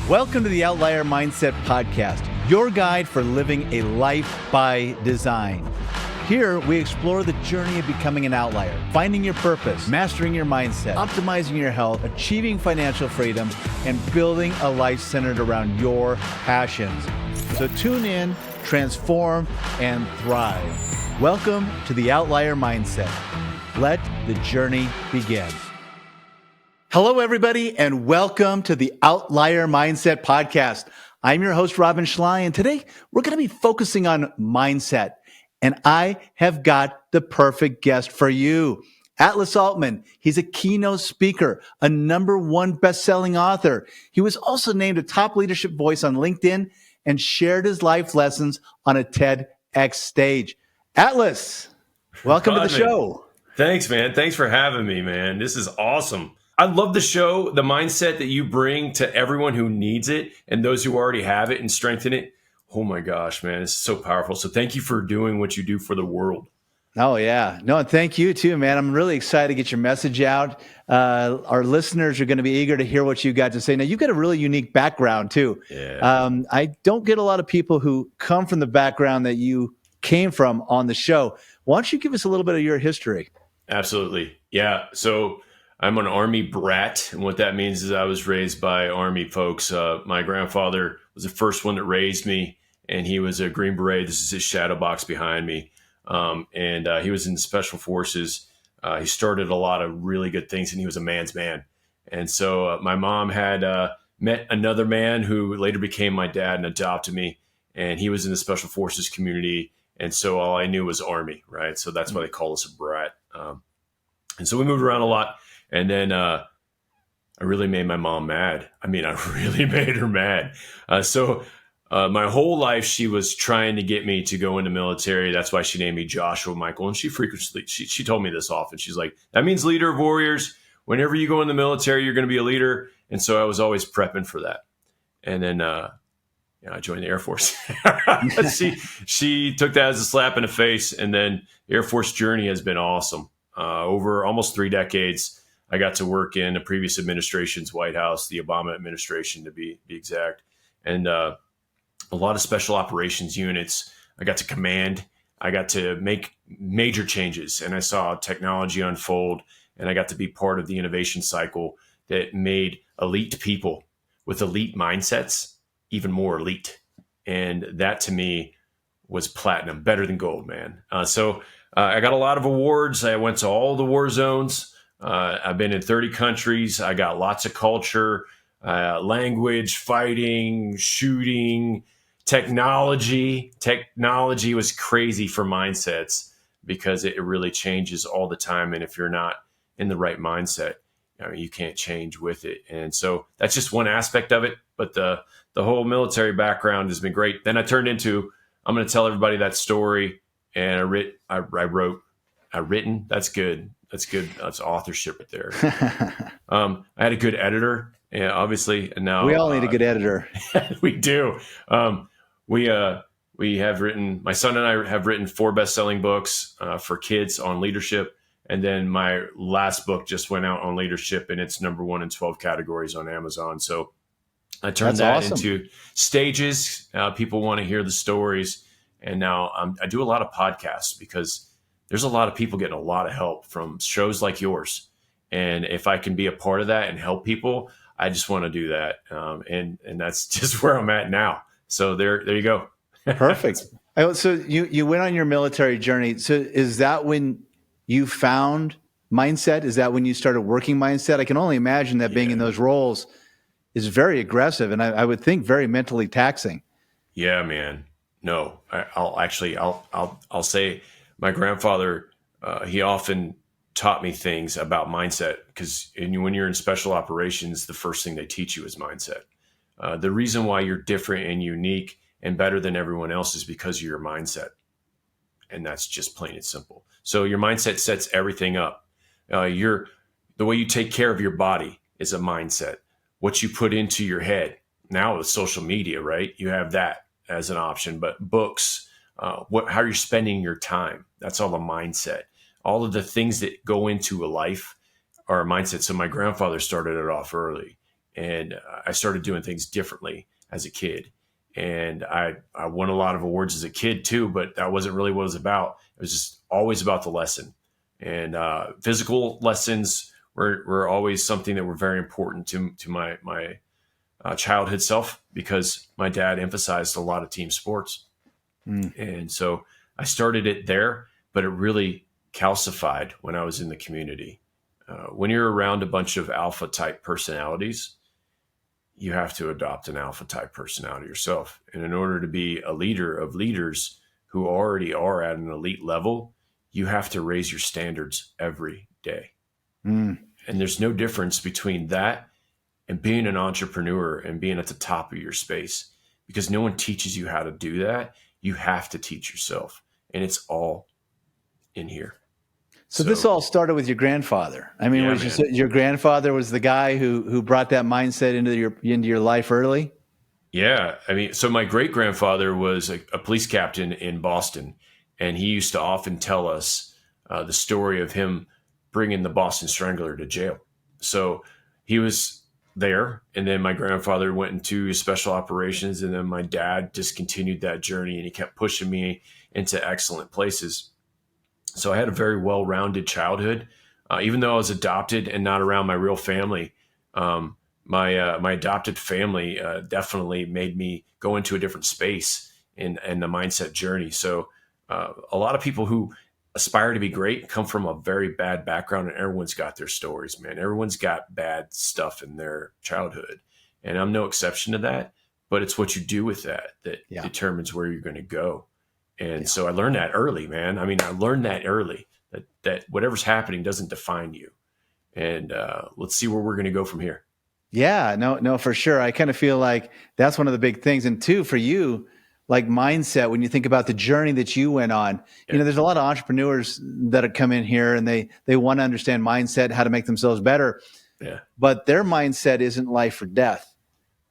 Welcome to the Outlier Mindset Podcast, your guide for living a life by design. Here, we explore the journey of becoming an outlier, finding your purpose, mastering your mindset, optimizing your health, achieving financial freedom, and building a life centered around your passions. So tune in, transform, and thrive. Welcome to the Outlier Mindset. Let the journey begin. Hello, everybody, and welcome to the Outlier Mindset Podcast. I'm your host, Robin Schley, and today we're going to be focusing on mindset. And I have got the perfect guest for you. Atlas Aultman. He's a keynote speaker, a #1 best-selling author. He was also named a top leadership voice on LinkedIn and shared his life lessons on a TEDx stage. Atlas, welcome to the show. Thanks, man. Thanks for having me, man. This is awesome. I love the show, the mindset that you bring to everyone who needs it and those who already have it and strengthen it. Oh my gosh, man, it's so powerful. So thank you for doing what you do for the world. Oh, yeah. No, and thank you too, man. I'm really excited to get your message out. Our listeners are going to be eager to hear what you got to say. Now, you've got a really unique background too. Yeah. I don't get a lot of people who come from the background that you came from on the show. Why don't you give us a little bit of your history? Absolutely. Yeah. So I'm an Army brat. And what that means is I was raised by Army folks. My grandfather was the first one that raised me, and he was a Green Beret. This is his shadow box behind me. And he was in the Special Forces. He started a lot of really good things, and he was a man's man. And so my mom had met another man who later became my dad and adopted me. And he was in the Special Forces community. And so all I knew was Army, right? So that's why they call us a brat. And so we moved around a lot. And then I really made my mom mad. I mean, I really made her mad. So my whole life, she was trying to get me to go into military. That's why she named me Joshua Michael. And she frequently, she told me this often. She's like, that means leader of warriors. Whenever you go in the military, you're going to be a leader. And so I was always prepping for that. And then I joined the Air Force. She took that as a slap in the face. And then the Air Force journey has been awesome. Over almost 3 decades, I got to work in the previous administration's White House, the Obama administration to be exact, and a lot of special operations units. I got to command. I got to make major changes, and I saw technology unfold, and I got to be part of the innovation cycle that made elite people with elite mindsets even more elite. And that to me was platinum, better than gold, man. So I got a lot of awards. I went to all the war zones. I've been in 30 countries. I got lots of culture, language, fighting, shooting, technology. Technology was crazy for mindsets because it really changes all the time. And if you're not in the right mindset, you can't change with it. And so that's just one aspect of it. But the whole military background has been great. Then I turned into, I'm going to tell everybody that story. And I written. That's good. That's good. That's authorship right there. I had a good editor, obviously, and now we all need a good editor. We do. We have written. My son and I have written 4 best-selling books for kids on leadership, and then my last book just went out on leadership, and it's #1 in 12 categories on Amazon. So I turned that into stages. People want to hear the stories, and now I do a lot of podcasts because there's a lot of people getting a lot of help from shows like yours. And if I can be a part of that and help people, I just want to do that. And that's just where I'm at now. So there you go. Perfect. So you went on your military journey. So is that when you found mindset? Is that when you started working mindset? I can only imagine that being in those roles is very aggressive. And I would think very mentally taxing. Yeah, man. No, I'll say, my grandfather, he often taught me things about mindset because when you're in special operations, the first thing they teach you is mindset. The reason why you're different and unique and better than everyone else is because of your mindset. And that's just plain and simple. So your mindset sets everything up. The way you take care of your body is a mindset. What you put into your head. Now with social media, right? You have that as an option, but books, how you're spending your time. That's all a mindset. All of the things that go into a life are a mindset. So my grandfather started it off early. And I started doing things differently as a kid. And I won a lot of awards as a kid too, but that wasn't really what it was about. It was just always about the lesson. And physical lessons were always something that were very important to my childhood self, because my dad emphasized a lot of team sports. And so I started it there, but it really calcified when I was in the community. When you're around a bunch of alpha type personalities, you have to adopt an alpha type personality yourself. And in order to be a leader of leaders who already are at an elite level, you have to raise your standards every day. And there's no difference between that and being an entrepreneur and being at the top of your space, because no one teaches you how to do that. You have to teach yourself, and it's all in here. So this all started with your grandfather. I mean, Yeah, your grandfather was the guy who brought that mindset into your life early? Yeah. I mean, so my great grandfather was a police captain in Boston, and he used to often tell us the story of him bringing the Boston Strangler to jail. So he was there, and then my grandfather went into special operations, and then my dad just continued that journey, and he kept pushing me into excellent places. So I had a very well-rounded childhood, even though I was adopted and not around my real family. My adopted family definitely made me go into a different space in the mindset journey. So a lot of people who aspire to be great come from a very bad background, and everyone's got their stories, man. Everyone's got bad stuff in their childhood, and I'm no exception to that. But it's what you do with that determines where you're going to go. And so I learned that early, man. I mean, I learned that early, that whatever's happening doesn't define you. And let's see where we're going to go from here. Yeah, no, for sure. I kind of feel like that's one of the big things. And two, for you, like mindset, when you think about the journey that you went on, there's a lot of entrepreneurs that have come in here and they want to understand mindset, how to make themselves better. Yeah. But their mindset isn't life or death.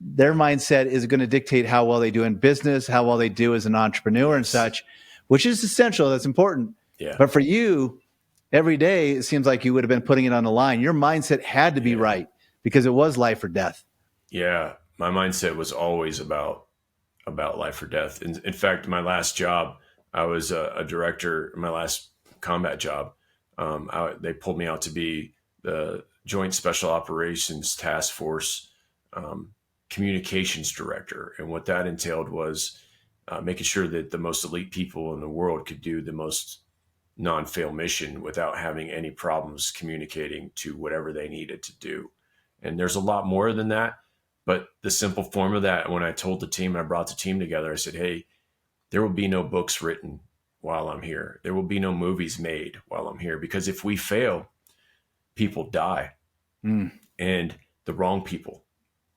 Their mindset is going to dictate how well they do in business, how well they do as an entrepreneur and such, which is essential. That's important. Yeah. But for you, every day, it seems like you would have been putting it on the line. Your mindset had to be right because it was life or death. Yeah. My mindset was always about life or death. In fact, my last job, I was a director. My last combat job, they pulled me out to be the Joint Special Operations Task Force communications director. And what that entailed was making sure that the most elite people in the world could do the most non-fail mission without having any problems communicating to whatever they needed to do. And there's a lot more than that. But the simple form of that, when I told the team, I brought the team together, I said, hey, there will be no books written while I'm here. There will be no movies made while I'm here. Because if we fail, people die. And the wrong people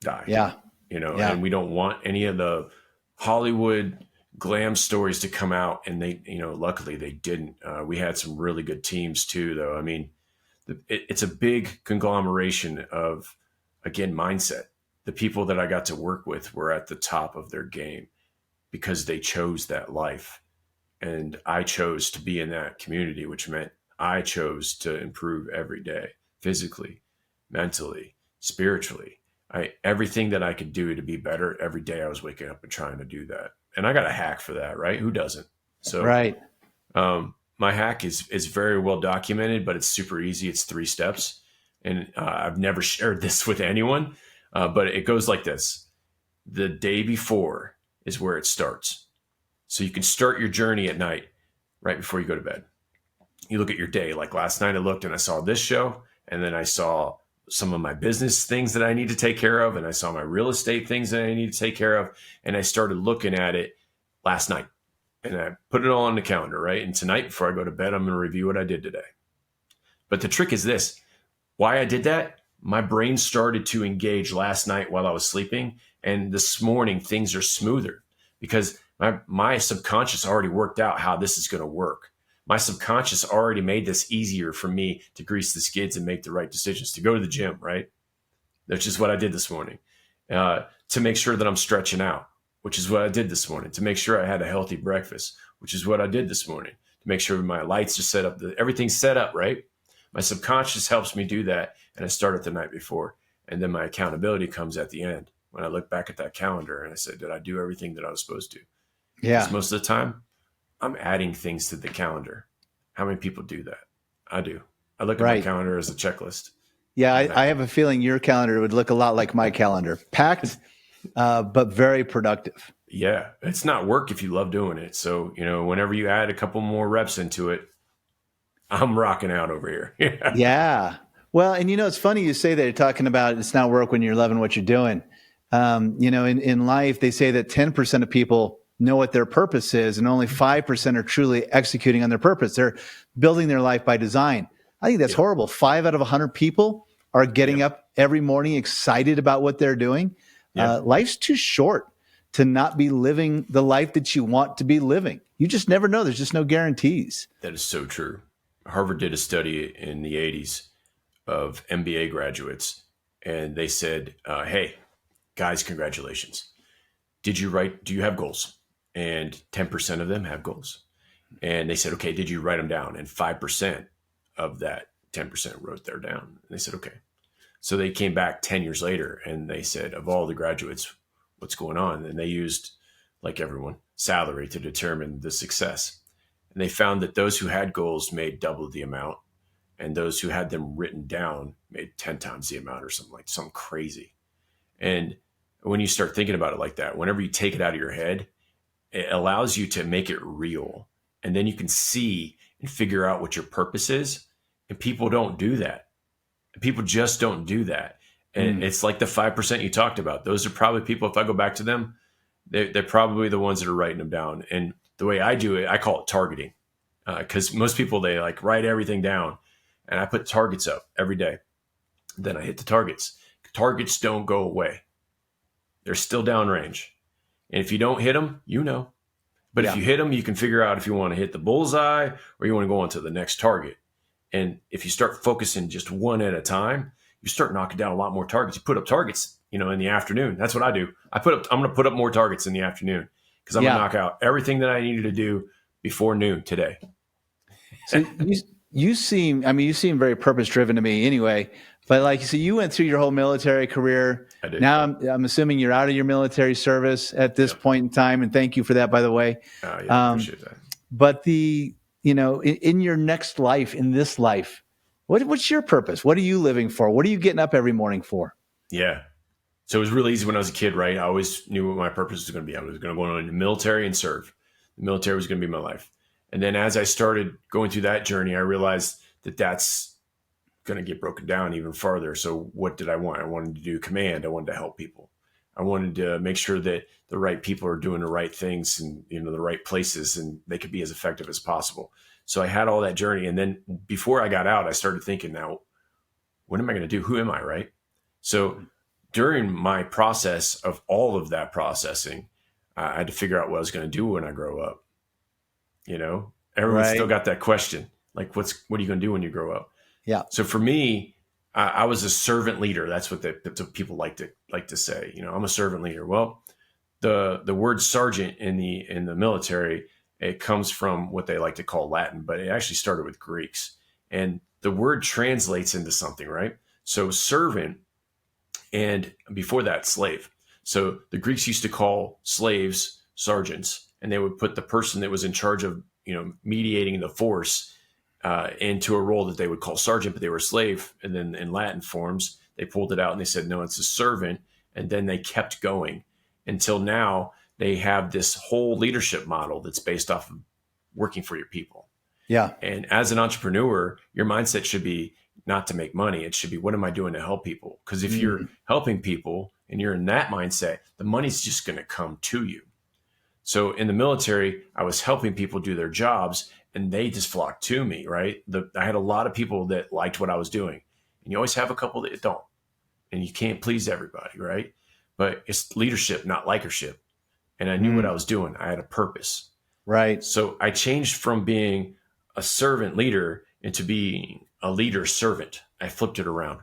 die. Yeah. And we don't want any of the Hollywood glam stories to come out. And they, luckily they didn't. We had some really good teams too, though. I mean, it's a big conglomeration of, again, mindset. The people that I got to work with were at the top of their game because they chose that life. And I chose to be in that community, which meant I chose to improve every day, physically, mentally, spiritually. Everything that I could do to be better every day, I was waking up and trying to do that. And I got a hack for that, right? Who doesn't? So right. My hack is very well documented, but it's super easy. It's 3 steps. And I've never shared this with anyone, but it goes like this. The day before is where it starts. So you can start your journey at night, right before you go to bed. You look at your day. Like last night I looked and I saw this show, and then I saw some of my business things that I need to take care of, and I saw my real estate things that I need to take care of, and I started looking at it last night. And I put it all on the calendar, right? And tonight, before I go to bed, I'm going to review what I did today. But the trick is this. Why I did that, my brain started to engage last night while I was sleeping. And this morning, things are smoother because my subconscious already worked out how this is going to work. My subconscious already made this easier for me to grease the skids and make the right decisions, to go to the gym, right? That's just what I did this morning. To make sure that I'm stretching out, which is what I did this morning. To make sure I had a healthy breakfast, which is what I did this morning. To make sure my lights are set up, everything's set up, right? My subconscious helps me do that, and I started the night before. And then my accountability comes at the end when I look back at that calendar and I said, did I do everything that I was supposed to? Yeah. Because most of the time I'm adding things to the calendar. How many people do that? I do. I look at my calendar as a checklist. Yeah, I have a feeling your calendar would look a lot like my calendar. Packed, but very productive. Yeah, it's not work if you love doing it. So, whenever you add a couple more reps into it, I'm rocking out over here. Yeah. Well, and it's funny you say that. You're talking about it's not work when you're loving what you're doing. In life, they say that 10% of people know what their purpose is and only 5% are truly executing on their purpose. They're building their life by design. I think that's horrible. 5 out of 100 people are getting up every morning excited about what they're doing. Life's too short to not be living the life that you want to be living. You just never know. There's just no guarantees. That is so true. Harvard did a study in the 80s of MBA graduates, and they said, hey, guys, congratulations. Do you have goals? And 10% of them have goals. And they said, okay, did you write them down? And 5% of that 10% wrote their down. And they said, okay. So they came back 10 years later and they said, of all the graduates, what's going on? And they used, like everyone, salary to determine the success. And they found that those who had goals made double the amount, and those who had them written down made 10 times the amount, or something crazy. And when you start thinking about it like that, whenever you take it out of your head, it allows you to make it real. And then you can see and figure out what your purpose is. And people don't do that. People just don't do that. And it's like the 5% you talked about. Those are probably people, if I go back to them, they're probably the ones that are writing them down. And the way I do it, I call it targeting. Because most people, they write everything down. And I put targets up every day. Then I hit the targets. Targets don't go away. They're still downrange. And if you don't hit them, But if you hit them, you can figure out if you want to hit the bullseye or you want to go on to the next target. And if you start focusing just one at a time, you start knocking down a lot more targets. You put up targets, in the afternoon. That's what I do. I'm going to put up more targets in the afternoon because I'm going to knock out everything that I needed to do before noon today. So you seem very purpose driven to me anyway. But like you said, you went through your whole military career. I did. Now I'm assuming you're out of your military service at this point in time, and thank you for that, by the way. Appreciate that. But in your next life, in this life, what's your purpose? What are you living for? What are you getting up every morning for? Yeah. So it was really easy when I was a kid, right? I always knew what my purpose was going to be. I was going to go in the military and serve. The military was going to be my life. And then as I started going through that journey, I realized that that's going to get broken down even farther. So what did I want? I wanted to do command. I wanted to help people. I wanted to make sure that the right people are doing the right things and, the right places, and they could be as effective as possible. So I had all that journey. And then before I got out, I started thinking, now, what am I going to do? Who am I? Right. So during my process of all of that processing, I had to figure out what I was going to do when I grow up. Everyone's still got that question. Like, what are you going to do when you grow up? Yeah. So for me, I was a servant leader. That's what people like to say. I'm a servant leader. Well, the word sergeant in the military, it comes from what they like to call Latin, but it actually started with Greeks. And the word translates into something, right? So servant, and before that, slave. So the Greeks used to call slaves sergeants, and they would put the person that was in charge of, mediating the force into a role that they would call sergeant, but they were a slave. And then in Latin forms, they pulled it out and they said, no, it's a servant. And then they kept going until now they have this whole leadership model that's based off of working for your people. Yeah. And as an entrepreneur, your mindset should be not to make money. It should be, what am I doing to help people? Because if you're helping people and you're in that mindset, the money's just going to come to you. So in the military, I was helping people do their jobs and they just flocked to me, right? I had a lot of people that liked what I was doing. And you always have a couple that don't. And you can't please everybody, right? But it's leadership, not likership. And I knew what I was doing. I had a purpose. Right. So I changed from being a servant leader into being a leader servant. I flipped it around.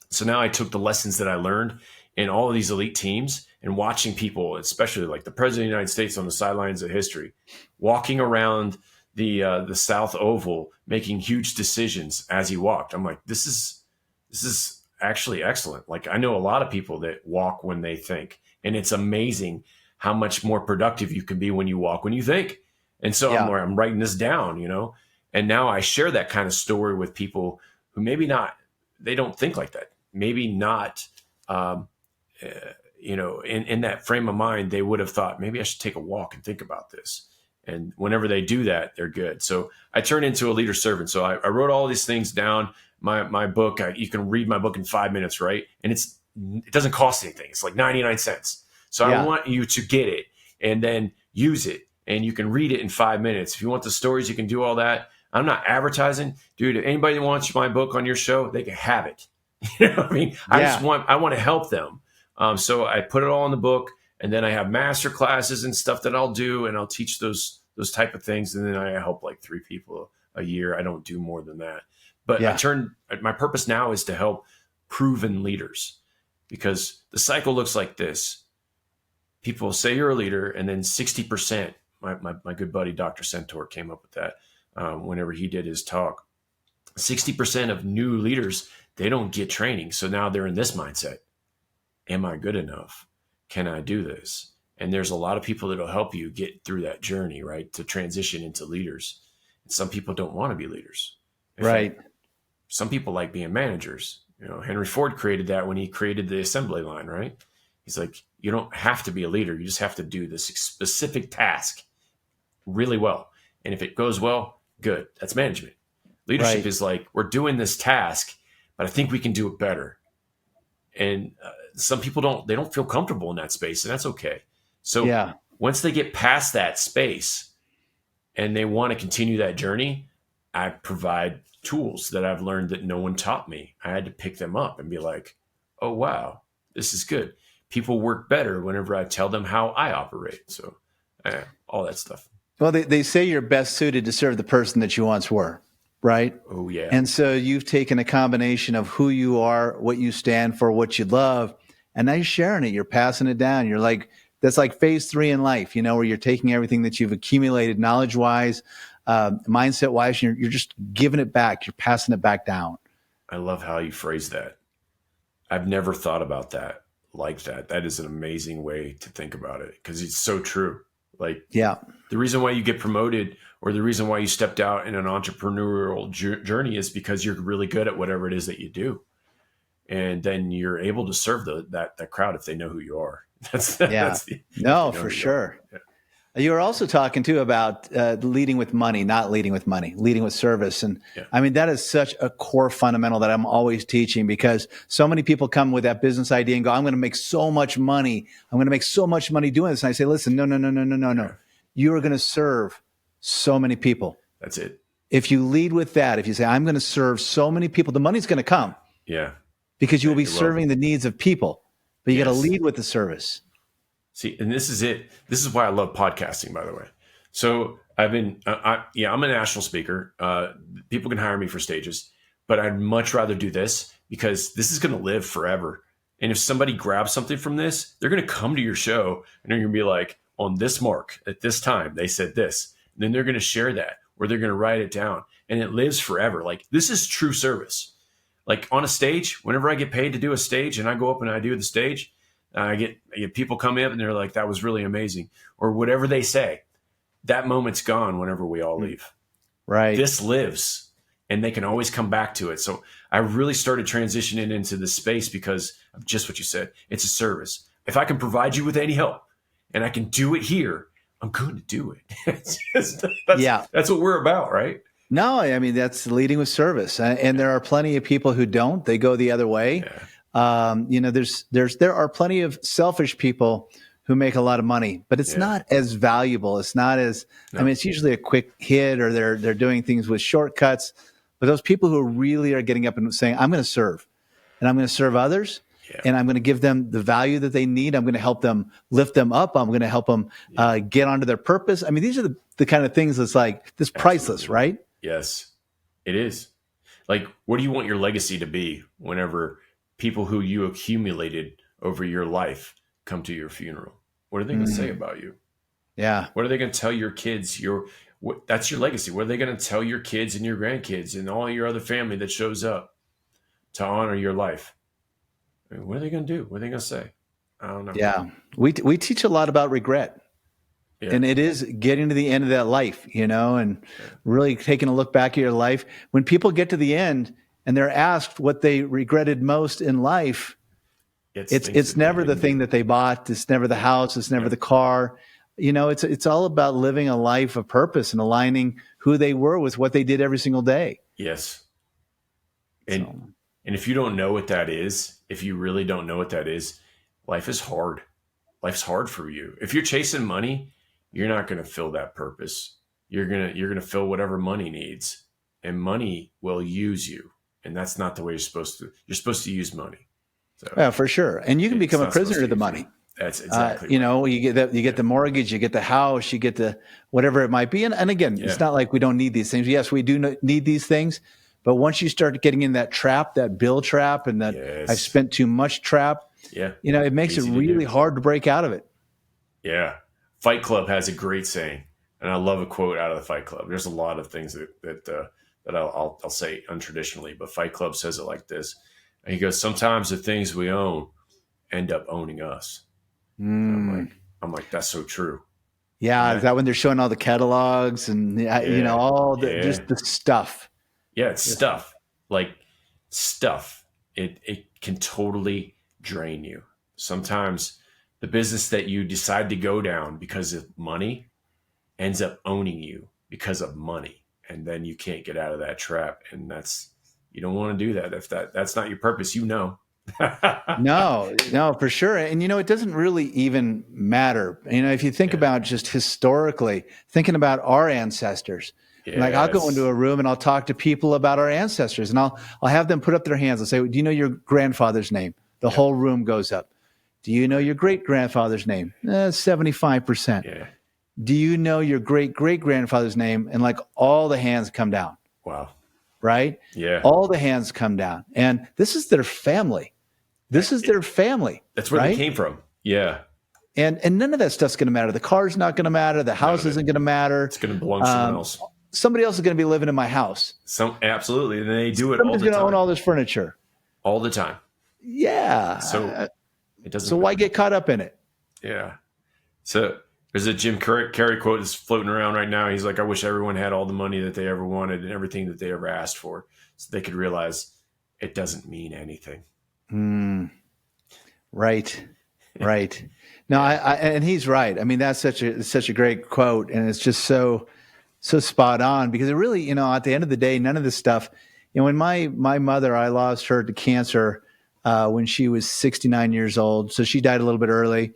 So now I took the lessons that I learned in all of these elite teams and watching people, especially like the president of the United States on the sidelines of history, walking around the South Oval, making huge decisions as he walked. I'm like, this is actually excellent. Like I know a lot of people that walk when they think, and it's amazing how much more productive you can be when you walk when you think. And so I'm writing this down, and now I share that kind of story with people who maybe not, they don't think like that. Maybe not, in that frame of mind, they would have thought, maybe I should take a walk and think about this. And whenever they do that, they're good. So I turn into a leader servant. So I wrote all these things down. My book, you can read my book in 5 minutes, right? And it doesn't cost anything. It's like 99 cents. So I want you to get it and then use it. And you can read it in 5 minutes. If you want the stories, you can do all that. I'm not advertising. Dude, if anybody that wants my book on your show, they can have it. You know what I mean? I want to help them. So I put it all in the book, and then I have master classes and stuff that I'll do, and I'll teach those type of things. And then I help like 3 people a year. I don't do more than that. But my purpose now is to help proven leaders, because the cycle looks like this. People say you're a leader, and then 60%, my good buddy, Dr. Centaur, came up with that whenever he did his talk. 60% of new leaders, they don't get training. So now they're in this mindset. Am I good enough? Can I do this? And there's a lot of people that will help you get through that journey, right? To transition into leaders. And some people don't want to be leaders. Right. Some people like being managers. Henry Ford created that when he created the assembly line, right? He's like, you don't have to be a leader. You just have to do this specific task really well. And if it goes well, good. That's management. Leadership is like, we're doing this task, but I think we can do it better. And some people don't feel comfortable in that space, and that's okay. So once they get past that space and they want to continue that journey, I provide tools that I've learned that no one taught me. I had to pick them up and be like, oh, wow, this is good. People work better whenever I tell them how I operate. So all that stuff. Well, they say you're best suited to serve the person that you once were, right? Oh, yeah. And so you've taken a combination of who you are, what you stand for, what you love, and now you're sharing it. You're passing it down. You're like, that's like phase 3 in life, where you're taking everything that you've accumulated knowledge-wise, mindset-wise, and you're just giving it back. You're passing it back down. I love how you phrase that. I've never thought about that like that. That is an amazing way to think about it, because it's so true. Like, the reason why you get promoted or the reason why you stepped out in an entrepreneurial journey is because you're really good at whatever it is that you do. And then you're able to serve that crowd if they know who you are. For sure. Yeah. You were also talking too about leading with money, not leading with money, leading with service. And I mean, that is such a core fundamental that I'm always teaching, because so many people come with that business idea and go, I'm going to make so much money. I'm going to make so much money doing this. And I say, listen, no. You are going to serve so many people. That's it. If you lead with that, if you say, I'm going to serve so many people, the money's going to come. Yeah. Because you will be serving the needs of people, but you got to lead with the service. See, and this is it. This is why I love podcasting, by the way. So I'm a national speaker. People can hire me for stages, but I'd much rather do this, because this is going to live forever. And if somebody grabs something from this, they're going to come to your show and they're going to be like, on this mark at this time, they said this. And then they're going to share that, or they're going to write it down, and it lives forever. Like, this is true service. Like on a stage, whenever I get paid to do a stage and I go up and I do the stage, I get people come in and they're like, that was really amazing, or whatever they say. That moment's gone whenever we all leave. Right. This lives, and they can always come back to it. So I really started transitioning into this space because of just what you said. It's a service. If I can provide you with any help and I can do it here, I'm going to do it. That's what we're about, right? No, I mean, that's leading with service. And there are plenty of people who don't. They go the other way. Yeah. There are plenty of selfish people who make a lot of money, but it's not as valuable. It's not as, I mean, it's usually a quick hit, or they're doing things with shortcuts. But those people who really are getting up and saying, I'm going to serve, and I'm going to serve others, and I'm going to give them the value that they need. I'm going to help them, lift them up. I'm going to help them get onto their purpose. I mean, these are the kind of things that's like, this priceless, right? Yes, it is. Like, what do you want your legacy to be whenever people who you accumulated over your life come to your funeral? What are they going to say about you? Yeah. What are they going to tell your kids? That's your legacy. What are they going to tell your kids and your grandkids and all your other family that shows up to honor your life? I mean, what are they going to do? What are they going to say? I don't know. Yeah. We teach a lot about regret. Yeah. And it is getting to the end of that life, and really taking a look back at your life. When people get to the end and they're asked what they regretted most in life, it's never the thing that they bought. It's never the house. It's never the car. It's all about living a life of purpose and aligning who they were with what they did every single day. Yes. And if you don't know what that is, if you really don't know what that is, life is hard. Life's hard for you. If you're chasing money, you're not going to fill that purpose. You're going to fill whatever money needs, and money will use you. And that's not the way you're supposed to. You're supposed to use money. So, yeah, for sure. And you can become a prisoner to the money. That's exactly right. You get the mortgage, you get the house, you get the whatever it might be. And again, it's not like we don't need these things. Yes, we do need these things. But once you start getting in that trap, that bill trap, and that I've spent too much trap, it makes it really hard to break out of it. Yeah. Fight Club has a great saying, and I love a quote out of the Fight Club. There's a lot of things that I'll say untraditionally, but Fight Club says it like this. And he goes, sometimes the things we own end up owning us. I'm like, that's so true. Yeah. Is that when they're showing all the catalogs and, all the, just the stuff. Yeah. It's stuff. Like stuff. It can totally drain you. Sometimes the business that you decide to go down because of money ends up owning you because of money. And then you can't get out of that trap. And you don't want to do that. If that's not your purpose, No, for sure. And, it doesn't really even matter. If you think about just historically, thinking about our ancestors, like I'll go into a room and I'll talk to people about our ancestors and I'll have them put up their hands and say, do you know your grandfather's name? The whole room goes up. Do you know your great-grandfather's name? 75%. Yeah. Do you know your great-great-grandfather's name? And like all the hands come down. Wow. Right? Yeah. All the hands come down. And this is their family. This is their family. That's where they came from. Yeah. And none of that stuff's going to matter. The car's not going to matter. The house isn't going to matter. It's going to belong to someone else. Somebody else is going to be living in my house. Absolutely. And they do it all the time. Somebody's going to own all this furniture. All the time. Yeah. So it doesn't. So why get caught up in it? Yeah. So there's a Jim Carrey quote that's floating around right now. He's like, I wish everyone had all the money that they ever wanted and everything that they ever asked for, so they could realize it doesn't mean anything. Right. No, and he's right. I mean, that's such a great quote, and it's just so spot on, because it really, at the end of the day, none of this stuff, when my mother, I lost her to cancer when she was 69 years old. So she died a little bit early.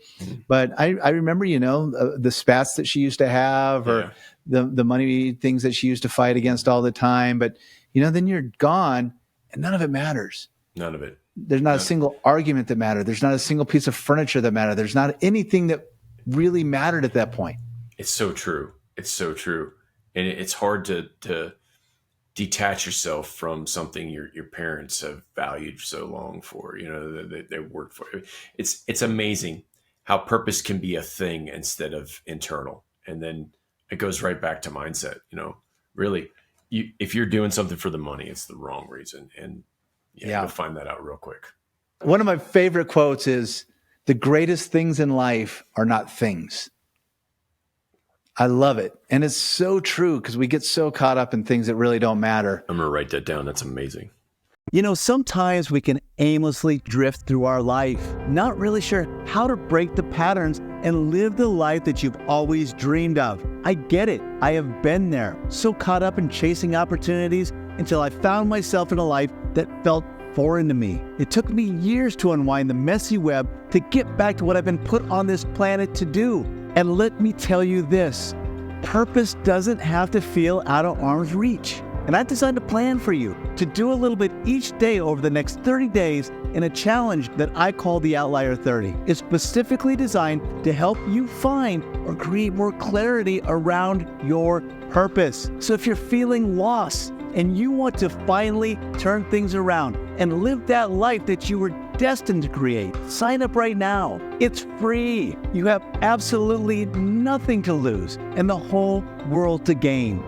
But I remember, the spats that she used to have, or the money things that she used to fight against all the time. But, then you're gone and none of it matters. None of it. There's not a single argument that mattered. There's not a single piece of furniture that mattered. There's not anything that really mattered at that point. It's so true. It's so true. And it's hard to detach yourself from something your parents have valued so long for, they worked for. It's amazing how purpose can be a thing instead of internal. And then it goes right back to mindset. Really, if you're doing something for the money, it's the wrong reason. And you'll find that out real quick. One of my favorite quotes is, the greatest things in life are not things. I love it. And it's so true, because we get so caught up in things that really don't matter. I'm going to write that down. That's amazing. Sometimes we can aimlessly drift through our life, not really sure how to break the patterns and live the life that you've always dreamed of. I get it. I have been there, so caught up in chasing opportunities until I found myself in a life that felt foreign to me. It took me years to unwind the messy web to get back to what I've been put on this planet to do. And let me tell you this, purpose doesn't have to feel out of arm's reach. And I designed a plan for you to do a little bit each day over the next 30 days in a challenge that I call the Outlier 30. It's specifically designed to help you find or create more clarity around your purpose. So if you're feeling lost and you want to finally turn things around and live that life that you were destined to create, sign up right now. It's free. You have absolutely nothing to lose and the whole world to gain.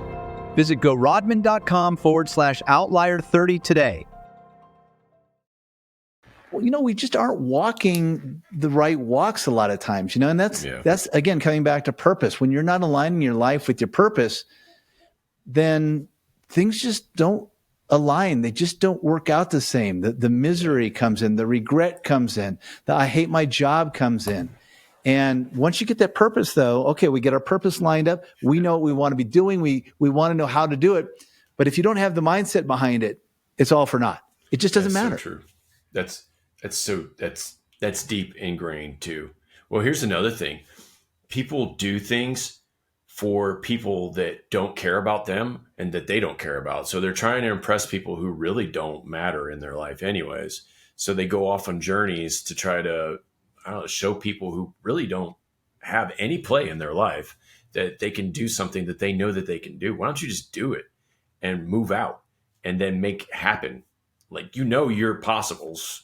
Visit gorodman.com/outlier30 today. we just aren't walking the right walks a lot of times, and that's again, coming back to purpose. When you're not aligning your life with your purpose, then things just don't align. They just don't work out the same. The misery comes in, the regret comes in, the I hate my job comes in. And once you get that purpose, though, okay, we get our purpose lined up. We know what we want to be doing. We want to know how to do it. But if you don't have the mindset behind it, it's all for naught. It just doesn't matter. So true. That's deep ingrained too. Well, here's another thing. People do things for people that don't care about them and that they don't care about. So they're trying to impress people who really don't matter in their life anyways. So they go off on journeys to try to, show people who really don't have any play in their life that they can do something that they know that they can do. Why don't you just do it and move out and then make it happen? Like, your possibles,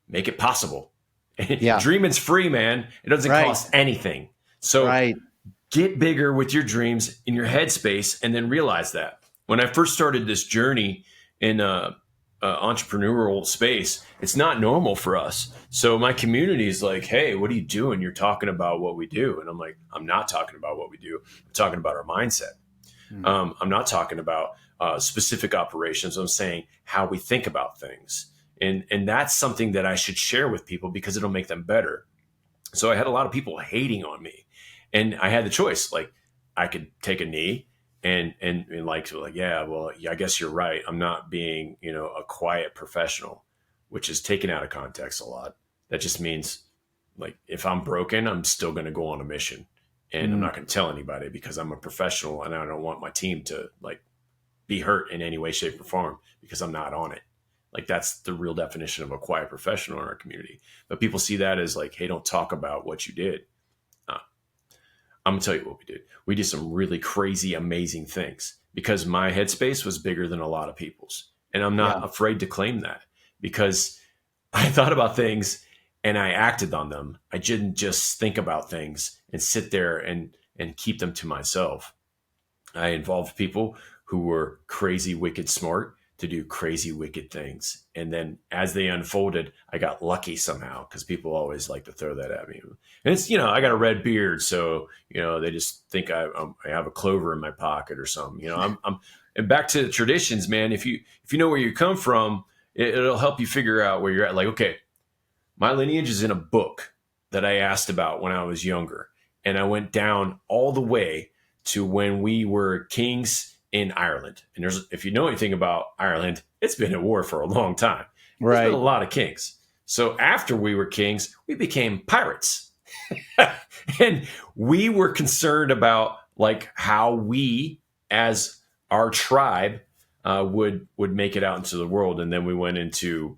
make it possible. Yeah. Dreaming's free, man. It doesn't cost anything. So get bigger with your dreams in your headspace and then realize that. When I first started this journey in entrepreneurial space, it's not normal for us. So my community is like, hey, what are you doing? You're talking about what we do. And I'm like, I'm not talking about what we do. I'm talking about our mindset. I'm not talking about specific operations. I'm saying how we think about things. And that's something that I should share with people because it'll make them better. So I had a lot of people hating on me. And I had the choice, like I could take a knee and yeah, well, I guess you're right. I'm not being, a quiet professional, which is taken out of context a lot. That just means like, if I'm broken, I'm still going to go on a mission and I'm not going to tell anybody because I'm a professional and I don't want my team to like be hurt in any way, shape or form because I'm not on it. Like that's the real definition of a quiet professional in our community. But people see that as like, hey, don't talk about what you did. I'm going to tell you what we did. We did some really crazy, amazing things because my headspace was bigger than a lot of people's. And I'm not afraid to claim that because I thought about things and I acted on them. I didn't just think about things and sit there and keep them to myself. I involved people who were crazy, wicked smart to do crazy, wicked things. And then as they unfolded, I got lucky somehow because people always like to throw that at me. And it's, I got a red beard. So, they just think I have a clover in my pocket or something, and back to the traditions, man. If you know where you come from, it'll help you figure out where you're at. Like, okay, my lineage is in a book that I asked about when I was younger. And I went down all the way to when we were kings in Ireland. And if you know anything about Ireland, it's been at war for a long time. There's been a lot of kings. So after we were kings, we became pirates. And we were concerned about like how we as our tribe would make it out into the world. And then we went into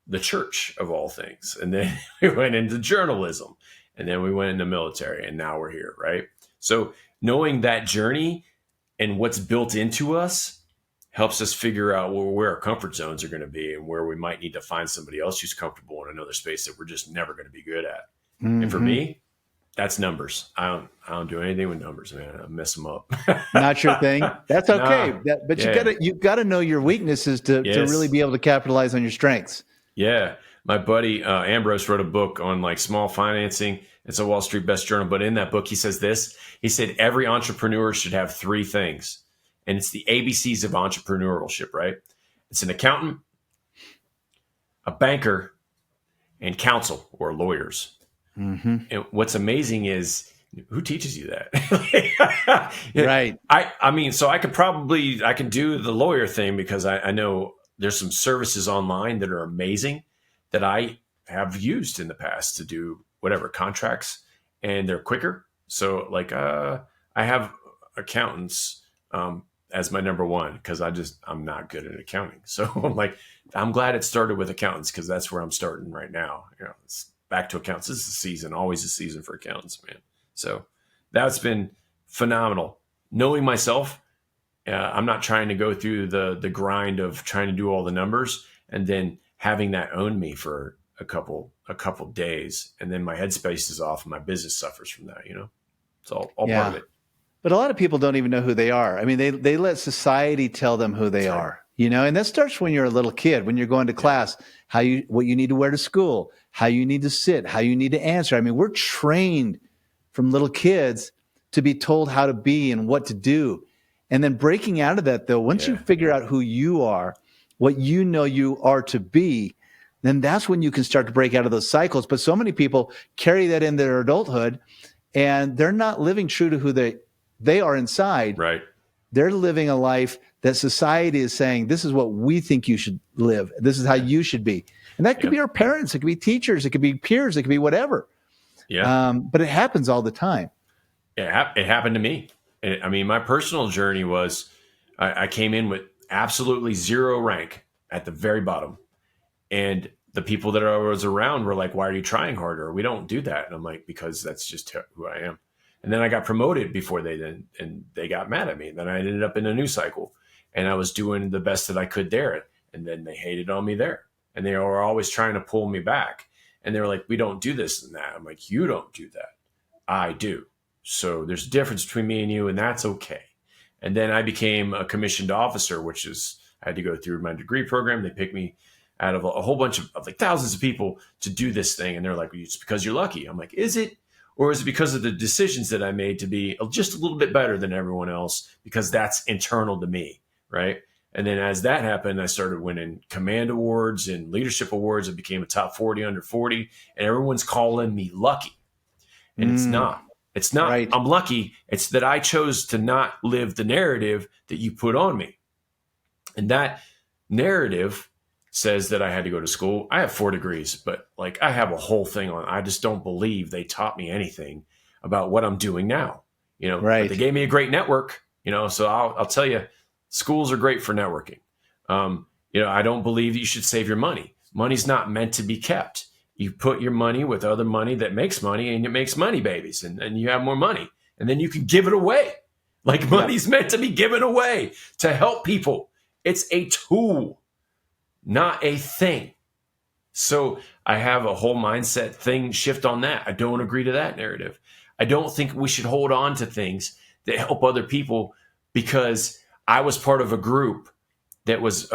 the church of all things. And then we went into journalism. And then we went into military. And now we're here, right? So knowing that journey and what's built into us helps us figure out where our comfort zones are going to be and where we might need to find somebody else who's comfortable in another space that we're just never going to be good at. Mm-hmm. And for me, that's numbers. I don't do anything with numbers, man. I mess them up. Not your thing. That's okay. But you gotta know your weaknesses to really be able to capitalize on your strengths. Yeah. My buddy Ambrose wrote a book on like small financing. It's a Wall Street Best Journal. But in that book, he says this. He said, every entrepreneur should have three things. And it's the ABCs of Entrepreneurship, right? It's an accountant, a banker, and counsel or lawyers. Mm-hmm. And what's amazing is who teaches you that? Right. I mean, so I can do the lawyer thing because I know there's some services online that are amazing that I have used in the past to do whatever contracts, and they're quicker. So like, I have accountants, as my number one, because I'm not good at accounting. So I'm glad it started with accountants because that's where I'm starting right now. It's back to accountants. This is a season, always a season for accountants, man. So that's been phenomenal. Knowing myself, I'm not trying to go through the grind of trying to do all the numbers and then having that own me for a couple days, and then my headspace is off and my business suffers from that. It's all part of it. But a lot of people don't even know who they are. I mean, they let society tell them who they are. And that starts when you're a little kid, when you're going to class, what you need to wear to school, how you need to sit, how you need to answer. I mean, we're trained from little kids to be told how to be and what to do. And then breaking out of that, though, once you figure out who you are, what you know you are to be, then that's when you can start to break out of those cycles. But so many people carry that in their adulthood, and they're not living true to who they are inside. Right. They're living a life that society is saying, this is what we think you should live. This is how you should be. And that could be our parents. It could be teachers. It could be peers. It could be whatever. Yeah. But it happens all the time. It happened to me. I mean, my personal journey was I came in with absolutely zero rank at the very bottom. And the people that I was around were like, why are you trying harder? We don't do that. And I'm like, because that's just who I am. And then I got promoted before and they got mad at me. Then I ended up in a new cycle, and I was doing the best that I could there. And then they hated on me there, and they were always trying to pull me back. And they were like, we don't do this and that. I'm like, you don't do that. I do. So there's a difference between me and you, and that's okay. And then I became a commissioned officer, I had to go through my degree program. They picked me out of a whole bunch of like thousands of people to do this thing. And they're like, it's because you're lucky. I'm like, is it? Or is it because of the decisions that I made to be just a little bit better than everyone else? Because that's internal to me, right? And then as that happened, I started winning command awards and leadership awards. I became a top 40 under 40, and everyone's calling me lucky. And it's not. It's not. Right. I'm lucky. It's that I chose to not live the narrative that you put on me. And that narrative says that I had to go to school. I have 4 degrees, but like I have a whole thing on. I just don't believe they taught me anything about what I'm doing now. Right. But they gave me a great network, so I'll tell you, schools are great for networking. I don't believe that you should save your money. Money's not meant to be kept. You put your money with other money that makes money, and it makes money babies, and you have more money, and then you can give it away. Like money's meant to be given away to help people. It's a tool, not a thing. So I have a whole mindset thing shift on that. I don't agree to that narrative. I don't think we should hold on to things that help other people because I was part of a group that was,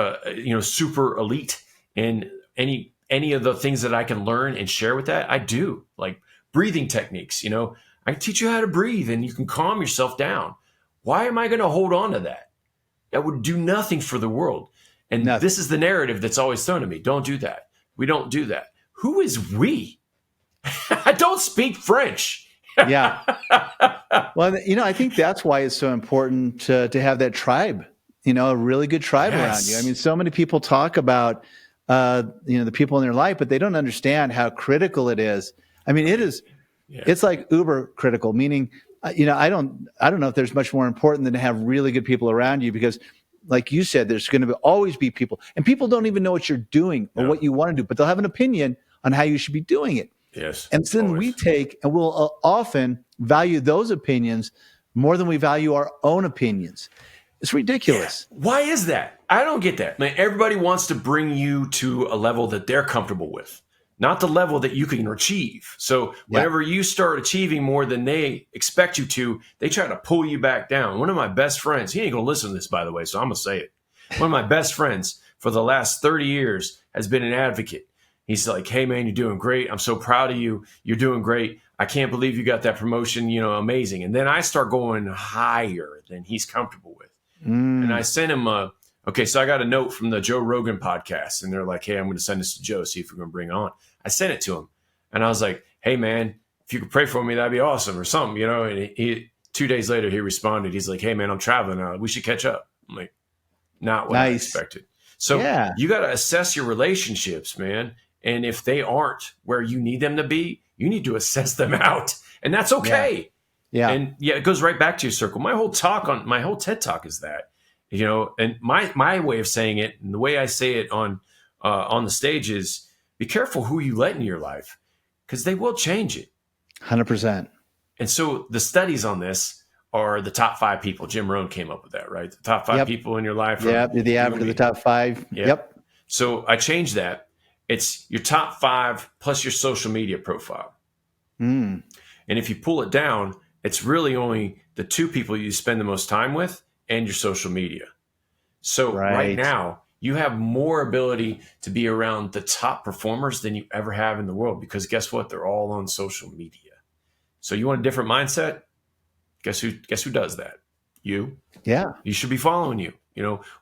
super elite, and any of the things that I can learn and share with that, I do. Like breathing techniques, I teach you how to breathe and you can calm yourself down. Why am I going to hold on to that? That would do nothing for the world. And This is the narrative that's always thrown at me. Don't do that. We don't do that. Who is we? I don't speak French. Yeah. Well, I think that's why it's so important to have that tribe, a really good tribe around you. I mean, so many people talk about, the people in their life, but they don't understand how critical it is. I mean, it's like uber critical, meaning, I don't know if there's much more important than to have really good people around you, because like you said, there's going to always be people, and people don't even know what you're doing or what you want to do, but they'll have an opinion on how you should be doing it. Yes. And then always. We take and we'll often value those opinions more than we value our own opinions. It's ridiculous. Yeah. Why is that? I don't get that. Man, everybody wants to bring you to a level that they're comfortable with, not the level that you can achieve. So whenever you start achieving more than they expect you to, they try to pull you back down. One of my best friends, he ain't going to listen to this, by the way, so I'm going to say it. One of my best friends for the last 30 years has been an advocate. He's like, hey, man, you're doing great. I'm so proud of you. You're doing great. I can't believe you got that promotion, amazing. And then I start going higher than he's comfortable with. And I sent him so I got a note from the Joe Rogan podcast, and they're like, hey, I'm going to send this to Joe, see if we're going to bring it on. I sent it to him, and I was like, hey, man, if you could pray for me, that'd be awesome, or something, And he 2 days later, he responded. He's like, hey, man, I'm traveling. We should catch up. I'm like, not what I expected. So you got to assess your relationships, man. And if they aren't where you need them to be, you need to assess them out, and that's okay. Yeah. And it goes right back to your circle. My whole TED talk is that, and my way of saying it, and the way I say it on the stage is, be careful who you let in your life, because they will change it. 100%. And so the studies on this are the top 5 people. Jim Rohn came up with that, right? The top 5 people in your life. Yeah, the average of the top 5. Yep. So I changed that. It's your top 5 plus your social media profile. And if you pull it down, it's really only the 2 people you spend the most time with and your social media. So right Right. now, you have more ability to be around the top performers than you ever have in the world, because guess what? They're all on social media. So you want a different mindset? Guess who does that? You. Yeah. You should be following you.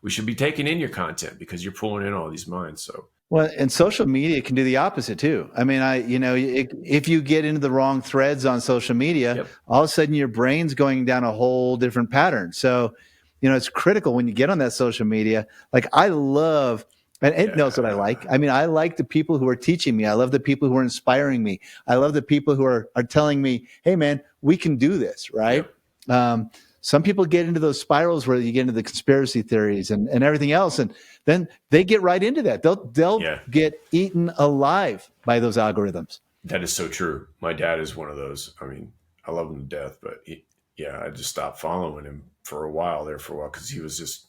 We should be taking in your content because you're pulling in all these minds. So Well, and social media can do the opposite too. I mean, if you get into the wrong threads on social media, yep. all of a sudden your brain's going down a whole different pattern. So, it's critical when you get on that social media. Like I love, and it knows what I like. I mean, I like the people who are teaching me. I love the people who are inspiring me. I love the people who are telling me, "Hey, man, we can do this." Right. Yep. Some people get into those spirals where you get into the conspiracy theories and everything else, and then they get right into that. They'll get eaten alive by those algorithms. That is so true. My dad is one of those. I mean, I love him to death, but I just stopped following him for a while because he was just.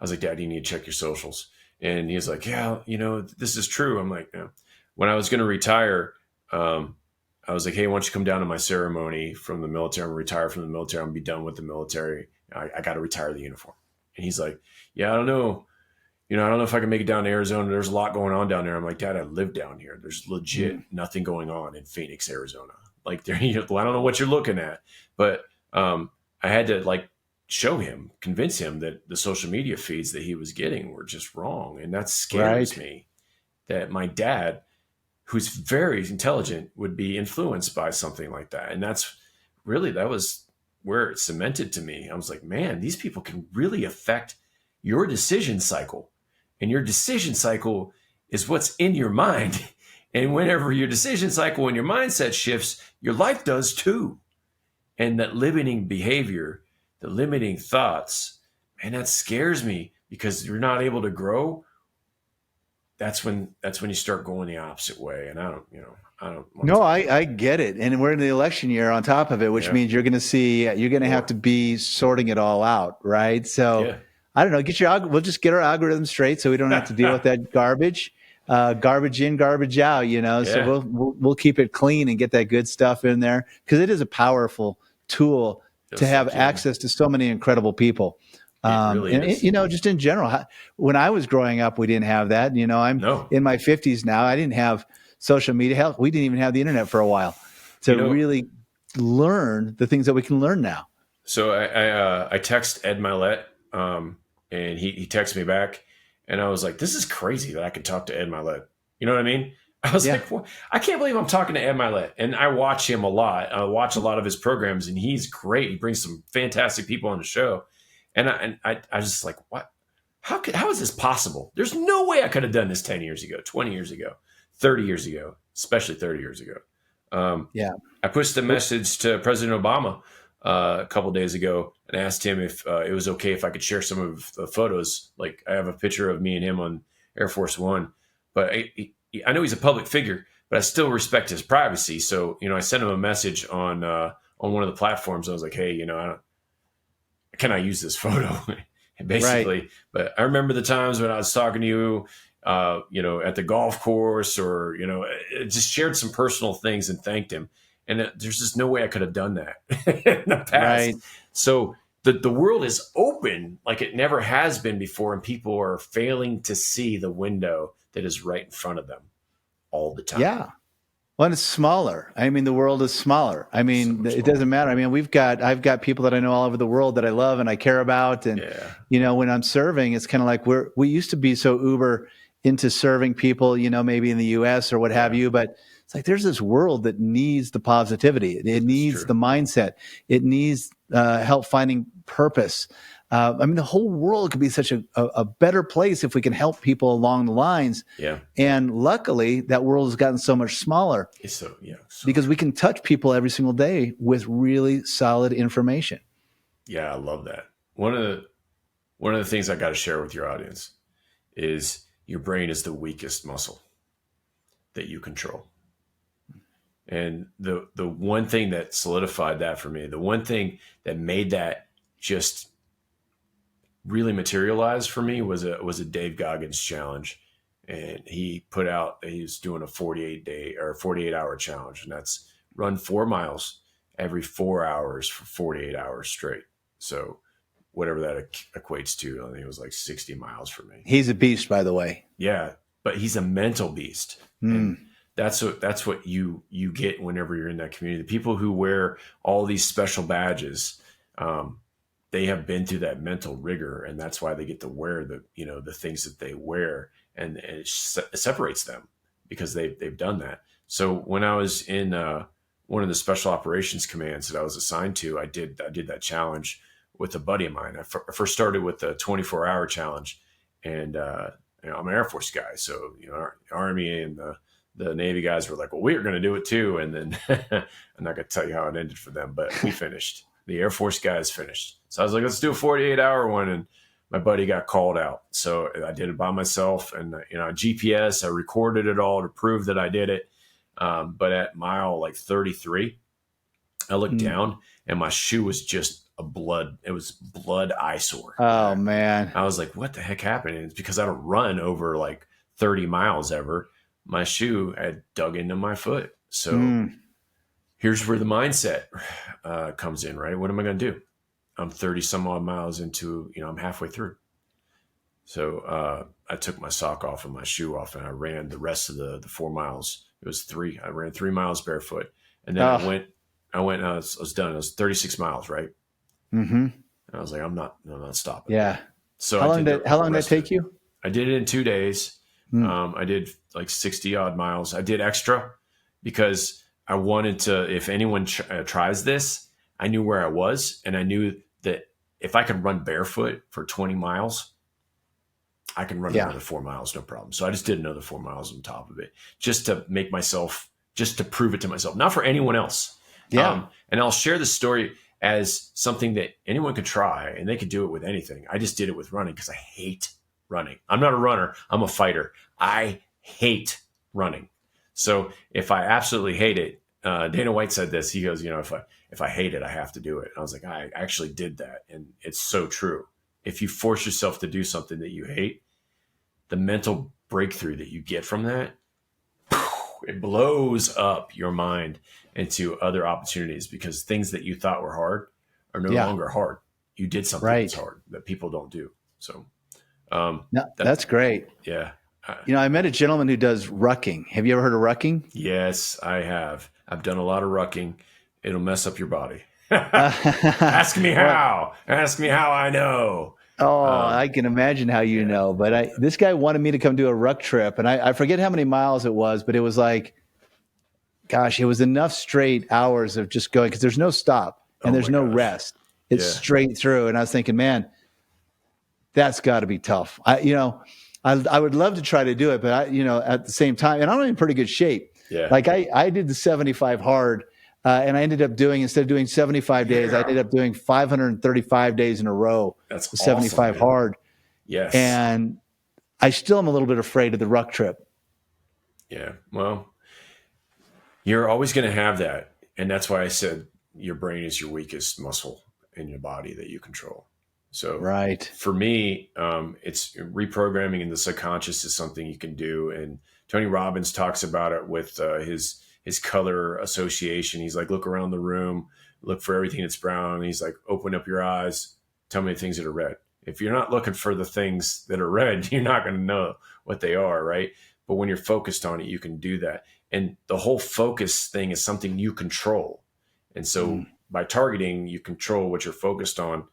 I was like, Dad, you need to check your socials, and he was like, Yeah, this is true. I'm like, no. When I was going to retire, I was like, hey, why don't you come down to my ceremony from the military? I'm going to retire from the military. I'm going to be done with the military. I got to retire the uniform. And he's like, yeah, I don't know. I don't know if I can make it down to Arizona. There's a lot going on down there. I'm like, Dad, I live down here. There's legit nothing going on in Phoenix, Arizona. Like there, I don't know what you're looking at, but I had to convince him that the social media feeds that he was getting were just wrong. And that scares me that my dad, who's very intelligent, would be influenced by something like that. And that was where it cemented to me. I was like, man, these people can really affect your decision cycle. And your decision cycle is what's in your mind. And whenever your decision cycle and your mindset shifts, your life does too. And that limiting behavior, the limiting thoughts, man, that scares me because you're not able to grow. That's when you start going the opposite way. And I don't. No, I get it. And we're in the election year on top of it, which means you're going to have to be sorting it all out. Right. So I don't know, we'll just get our algorithm straight so we don't have to deal with that garbage, garbage in, garbage out, so we'll keep it clean and get that good stuff in there because it is a powerful tool to have access to so many incredible people. Really is. Just in general, when I was growing up, we didn't have that. I'm in my 50s now. I didn't have social media. Hell, we didn't even have the internet for a while to really learn the things that we can learn now. So I text Ed Milet, and he texted me back, and I was like, this is crazy that I could talk to Ed Milet. You know what I mean? I was like, well, I can't believe I'm talking to Ed Milet. And I watch him a lot. I watch a lot of his programs, and he's great. He brings some fantastic people on the show. And I was just like, what? How is this possible? There's no way I could have done this 10 years ago, 20 years ago, 30 years ago, especially 30 years ago. I pushed a message to President Obama a couple of days ago and asked him if it was okay if I could share some of the photos. Like I have a picture of me and him on Air Force One, but I know he's a public figure, but I still respect his privacy. So, I sent him a message on one of the platforms. I was like, hey, can I use this photo? Basically. Right. But I remember the times when I was talking to you, at the golf course or, just shared some personal things and thanked him. And there's just no way I could have done that in the past. Right. So the world is open like it never has been before. And people are failing to see the window that is right in front of them all the time. Yeah. Well, and it's smaller. I mean, the world is smaller. I mean, it doesn't matter. I mean, I've got people that I know all over the world that I love and I care about. And, when I'm serving, it's kind of like we used to be so uber into serving people, maybe in the US or what have you. But it's like there's this world that needs the positivity. It needs the mindset. It needs help finding purpose. The whole world could be such a better place if we can help people along the lines. Yeah. And luckily, that world has gotten so much smaller. Because we can touch people every single day with really solid information. Yeah, I love that. One of the things I got to share with your audience is your brain is the weakest muscle that you control. And the one thing that solidified that for me, the one thing that made that just really materialized for me was a Dave Goggins challenge. And he was doing a 48-hour challenge. And that's run 4 miles every 4 hours for 48 hours straight. So whatever that equates to. I think it was like 60 miles for me. He's a beast, by the way. Yeah, but he's a mental beast. And that's what you get whenever you're in that community. The people who wear all these special badges, they have been through that mental rigor, and that's why they get to wear the things that they wear, and it separates them because they've done that. So when I was in one of the special operations commands that I was assigned to, I did that challenge with a buddy of mine. I first started with the 24-hour challenge, and I'm an Air Force guy, so Army and the Navy guys were like, "Well, we're going to do it too." And then I'm not going to tell you how it ended for them, but we finished. The Air Force guys finished. So I was like, "Let's do a 48-hour one," and my buddy got called out, so I did it by myself. And GPS, I recorded it all to prove that I did it. But at mile like 33, I looked down, and my shoe was just blood eyesore. Oh man. I was like, what the heck happened? And it's because I don't run over like 30 miles ever. My shoe had dug into my foot. So here's where the mindset comes in, right? What am I going to do? I'm 30 some odd miles into, I'm halfway through. So I took my sock off and my shoe off, and I ran the rest of the 4 miles. It was 3. I ran 3 miles barefoot, and then I went. I was done. It was 36 miles, right? Mm-hmm. And I was like, I'm not stopping. Yeah. So how long did that take you? I did it in 2 days. I did like 60 odd miles. I did extra because I wanted to, if anyone tries this, I knew where I was, and I knew that if I could run barefoot for 20 miles, I can run another 4 miles, no problem. So I just did another 4 miles on top of it, just to prove it to myself, not for anyone else. Yeah. And I'll share the story as something that anyone could try, and they could do it with anything. I just did it with running because I hate running. I'm not a runner. I'm a fighter. I hate running. So if I absolutely hate it, Dana White said this. He goes, if I hate it, I have to do it. And I was like, I actually did that. And it's so true. If you force yourself to do something that you hate, the mental breakthrough that you get from that, it blows up your mind into other opportunities, because things that you thought were hard are no longer hard. You did something that's hard that people don't do. So that's great. Yeah. I met a gentleman who does rucking. Have you ever heard of rucking? Yes, I have. I've done a lot of rucking. It'll mess up your body. Ask me how. Ask me how I know. Oh, I can imagine how you know. But this guy wanted me to come do a ruck trip, and I forget how many miles it was, but it was like, gosh, it was enough straight hours of just going, because there's no stop and there's no rest. It's straight through. And I was thinking, man, that's got to be tough. I would love to try to do it, but at the same time, and I'm in pretty good shape. Yeah. Like I did the 75 hard, and I ended up doing, instead of doing 75 days, I ended up doing 535 days in a row. That's awesome, 75 man. hard. Yes. And I still am a little bit afraid of the ruck trip. Yeah. Well, you're always going to have that. And that's why I said your brain is your weakest muscle in your body that you control. So for me, it's reprogramming in the subconscious is something you can do. And Tony Robbins talks about it with his color association. He's like, look around the room, look for everything that's brown. And he's like, open up your eyes, tell me the things that are red. If you're not looking for the things that are red, you're not going to know what they are, right? But when you're focused on it, you can do that. And the whole focus thing is something you control. And so by targeting, you control what you're focused on.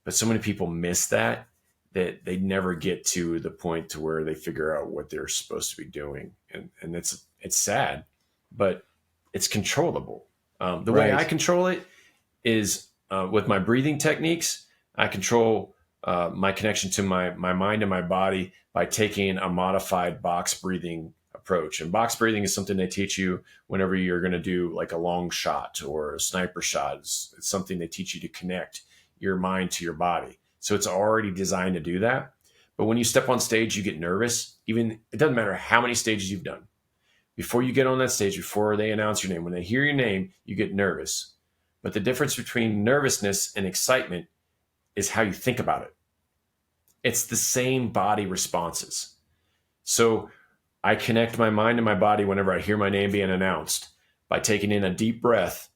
But so many people miss that they never get to the point to where they figure out what they're supposed to be doing. And it's sad, but it's controllable. The way I control it is with my breathing techniques. I control my connection to my mind and my body by taking a modified box breathing approach. And box breathing is something they teach you whenever you're going to do like a long shot or a sniper shot. It's something they teach you to connect your mind to your body. So it's already designed to do that. But when you step on stage, you get nervous. It doesn't matter how many stages you've done. Before you get on that stage, before they announce your name, when they hear your name, you get nervous. But the difference between nervousness and excitement is how you think about it. It's the same body responses. So I connect my mind and my body whenever I hear my name being announced by taking in a deep breath.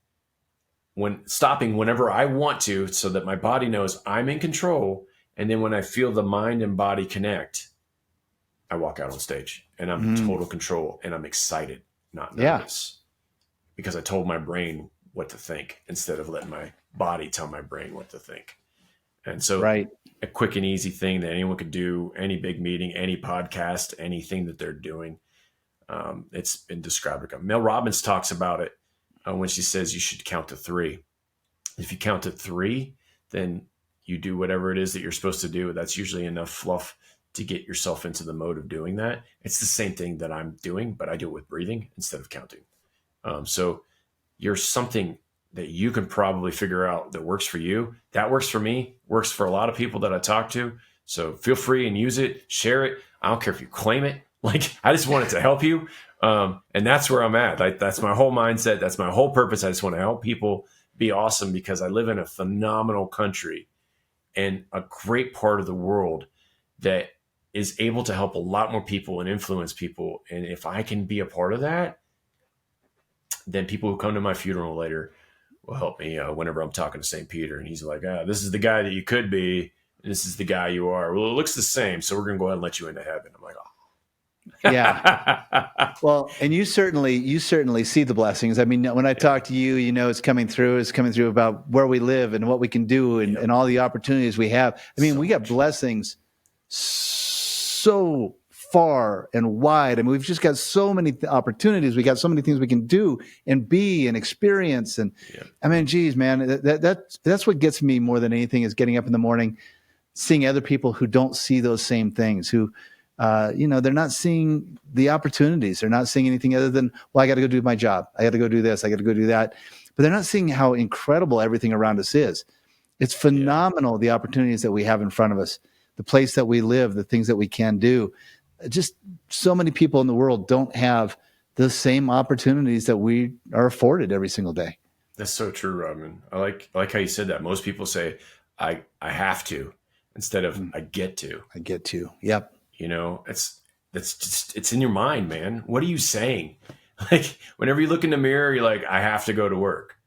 stopping whenever I want to, so that my body knows I'm in control. And then when I feel the mind and body connect, I walk out on stage and I'm in total control and I'm excited, not nervous, because I told my brain what to think instead of letting my body tell my brain what to think. And so a quick and easy thing that anyone could do, any big meeting, any podcast, anything that they're doing. It's been described. Mel Robbins talks about it when she says you should count to 3. If you count to 3, then you do whatever it is that you're supposed to do. That's usually enough fluff to get yourself into the mode of doing that. It's the same thing that I'm doing, but I do it with breathing instead of counting. So you're something that you can probably figure out that works for you. That works for me, works for a lot of people that I talk to. So feel free and use it, share it. I don't care if you claim it. Like, I just want it to help you. And that's where I'm at. That's my whole mindset. That's my whole purpose. I just want to help people be awesome, because I live in a phenomenal country and a great part of the world that is able to help a lot more people and influence people. And if I can be a part of that, then people who come to my funeral later will help me whenever I'm talking to St. Peter. And he's like, this is the guy that you could be. And this is the guy you are. Well, it looks the same, so we're going to go ahead and let you into heaven. I'm like, yeah. Well, and you certainly see the blessings. I mean, when I talk to you, it's coming through about where we live and what we can do and all the opportunities we have. I mean, we got blessings so far and wide. I mean, we've just got so many opportunities. We got so many things we can do and be and experience. And I mean, geez, man, that's what gets me more than anything, is getting up in the morning, seeing other people who don't see those same things, who, they're not seeing the opportunities. They're not seeing anything other than, well, I got to go do my job. I got to go do this. I got to go do that. But they're not seeing how incredible everything around us is. It's phenomenal, the opportunities that we have in front of us, the place that we live, the things that we can do. Just so many people in the world don't have the same opportunities that we are afforded every single day. That's so true, Rodman. I like how you said that. Most people say, I have to, instead of I get to. I get to. Yep. It's in your mind, man. What are you saying? Like, whenever you look in the mirror, you're like, I have to go to work.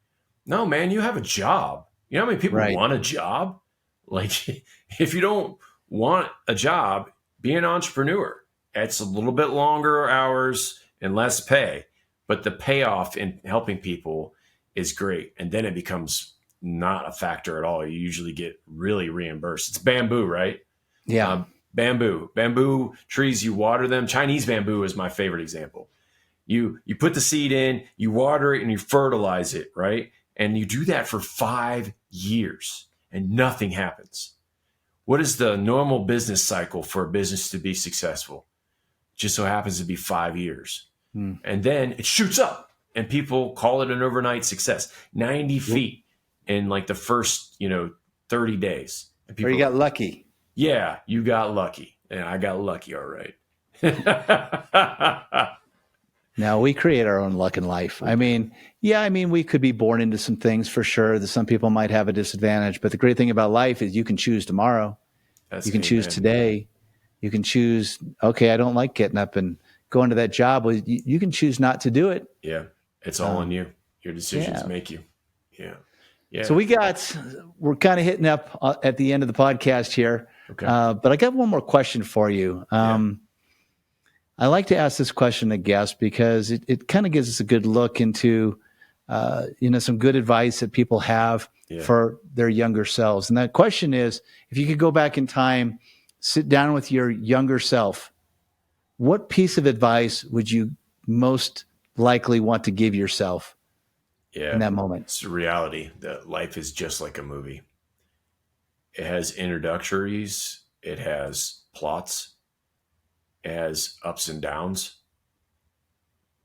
No, man, you have a job. You know how many people want a job? Like, if you don't want a job, be an entrepreneur. It's a little bit longer hours and less pay, but the payoff in helping people is great. And then it becomes not a factor at all. You usually get really reimbursed. It's bamboo, right? Yeah. Bamboo trees, you water them. Chinese bamboo is my favorite example. You put the seed in, you water it, and you fertilize it, right? And you do that for 5 years and nothing happens. What is the normal business cycle for a business to be successful? Just so happens to be 5 years. And then it shoots up and people call it an overnight success. 90 feet in like the first, 30 days. And people or you got lucky. Yeah, you got lucky. And I got lucky, all right. Now, we create our own luck in life. I mean, we could be born into some things for sure, that some people might have a disadvantage. But the great thing about life is you can choose tomorrow. You can choose today. You can choose, okay, I don't like getting up and going to that job. Well, you can choose not to do it. Yeah, it's all on you. Your decisions make you. Yeah. Yeah. So we're kind of hitting up at the end of the podcast here. Okay. But I got one more question for you. I like to ask this question to guests because it kind of gives us a good look into, some good advice that people have for their younger selves. And that question is, if you could go back in time, sit down with your younger self, what piece of advice would you most likely want to give yourself in that moment? It's a reality that life is just like a movie. It has introductories. It has plots. It has ups and downs.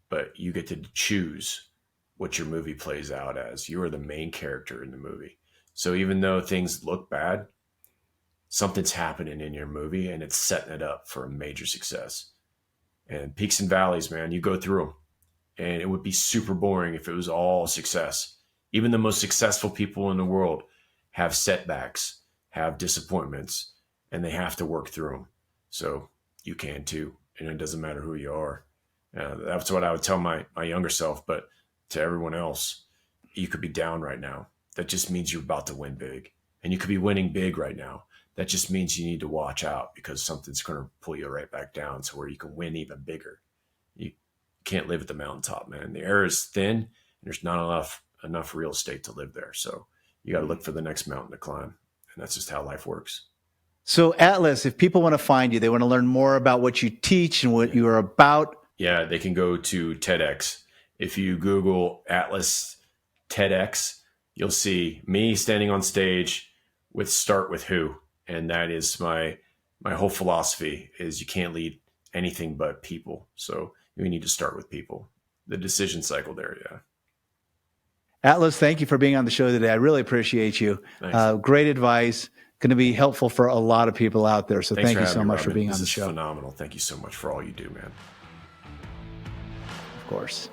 But you get to choose what your movie plays out as. You are the main character in the movie. So even though things look bad, something's happening in your movie and it's setting it up for a major success. And peaks and valleys, man, you go through them. And it would be super boring if it was all success. Even the most successful people in the world have setbacks, have disappointments, and they have to work through them. So you can too. And it doesn't matter who you are. That's what I would tell my younger self. But to everyone else, you could be down right now. That just means you're about to win big. And you could be winning big right now. That just means you need to watch out because something's going to pull you right back down to where you can win even bigger. You can't live at the mountaintop, man. The air is thin and there's not enough real estate to live there. So you got to look for the next mountain to climb. And that's just how life works. So Atlas, if people want to find you, they want to learn more about what you teach and what you are about. Yeah, they can go to TEDx. If you Google Atlas TEDx, you'll see me standing on stage with Start With Who. And that is my whole philosophy is you can't lead anything but people. So we need to start with people. The decision cycle there, yeah. Atlas, thank you for being on the show today. I really appreciate you. Great advice. Going to be helpful for a lot of people out there. So thank you so much for being on the show. This is phenomenal. Thank you so much for all you do, man. Of course.